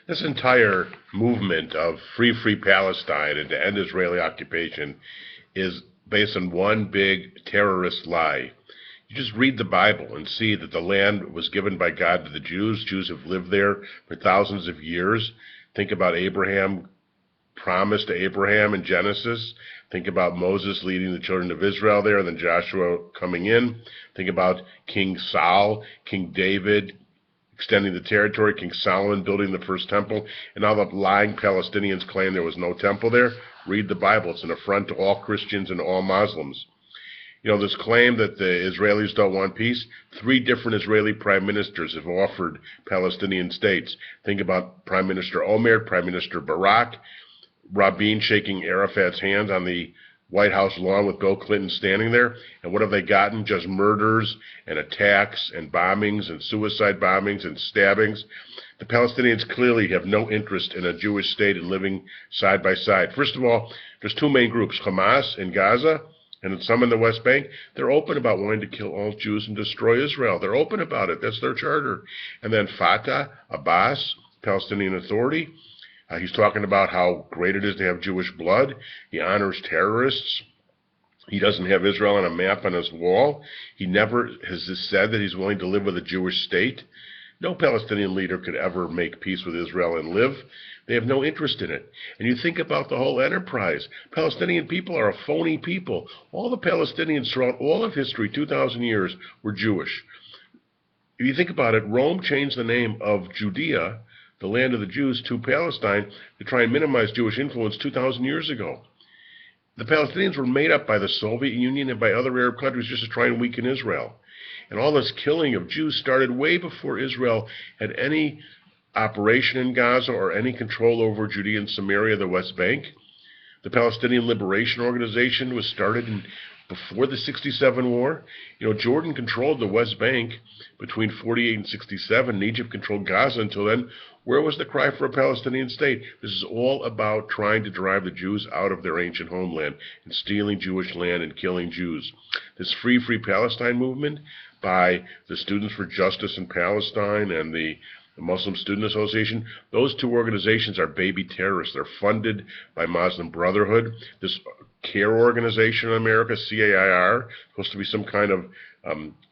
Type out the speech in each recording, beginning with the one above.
This entire movement of free Palestine and to end Israeli occupation is based on one big terrorist lie. You just read the Bible and see that the land was given by God to the Jews. Jews have lived there for thousands of years. Think about Abraham, promise to Abraham in Genesis. Think about Moses leading the children of Israel there, and then Joshua coming in. Think about King Saul, King David, extending the territory, King Solomon building the first temple, and all the lying Palestinians claim there was no temple there. Read the Bible. It's an affront to all Christians and all Muslims. You know, this claim that the Israelis don't want peace, 3 different Israeli prime ministers have offered Palestinian states. Think about Prime Minister Omer, Prime Minister Barak, Rabin shaking Arafat's hand on the White House lawn with Bill Clinton standing there. And what have they gotten? Just murders and attacks and bombings and suicide bombings and stabbings. The Palestinians clearly have no interest in a Jewish state and living side by side. First of all, there's 2 main groups, Hamas in Gaza and some in the West Bank. They're open about wanting to kill all Jews and destroy Israel. They're open about it. That's their charter. And then Fatah, Abbas, Palestinian Authority, he's talking about how great it is to have Jewish blood. He honors terrorists. He doesn't have Israel on a map on his wall. He never has said that he's willing to live with a Jewish state. No Palestinian leader could ever make peace with Israel and live. They have no interest in it. And you think about the whole enterprise. Palestinian people are a phony people. All the Palestinians throughout all of history, 2,000 years, were Jewish. If you think about it, Rome changed the name of Judea, the land of the Jews, to Palestine to try and minimize Jewish influence 2,000 years ago. The Palestinians were made up by the Soviet Union and by other Arab countries just to try and weaken Israel. And all this killing of Jews started way before Israel had any operation in Gaza or any control over Judea and Samaria, the West Bank. The Palestinian Liberation Organization was started before the 67 war. You know, Jordan controlled the West Bank between 48 and 67, and Egypt controlled Gaza until then. Where was the cry for a Palestinian state? This is all about trying to drive the Jews out of their ancient homeland and stealing Jewish land and killing Jews. This Free Palestine movement by the Students for Justice in Palestine and the Muslim Student Association, those 2 organizations are baby terrorists. They're funded by Muslim Brotherhood. This CAIR organization in America, CAIR, supposed to be some kind of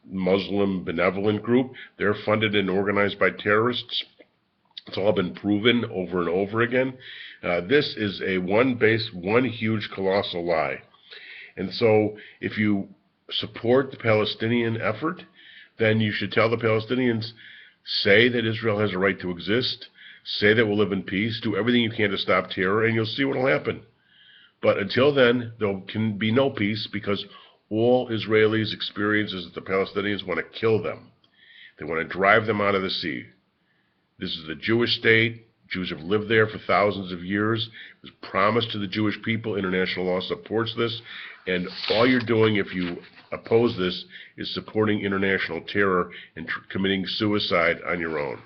Muslim benevolent group. They're funded and organized by terrorists. It's all been proven over and over again. This is a one huge colossal lie. And so if you support the Palestinian effort, then you should tell the Palestinians, say that Israel has a right to exist, say that we'll live in peace, do everything you can to stop terror, and you'll see what will happen. But until then, there can be no peace because all Israelis experience is that the Palestinians want to kill them. They want to drive them out of the sea. This is the Jewish state. Jews have lived there for thousands of years. It was promised to the Jewish people. International law supports this. And all you're doing if you oppose this is supporting international terror and committing suicide on your own.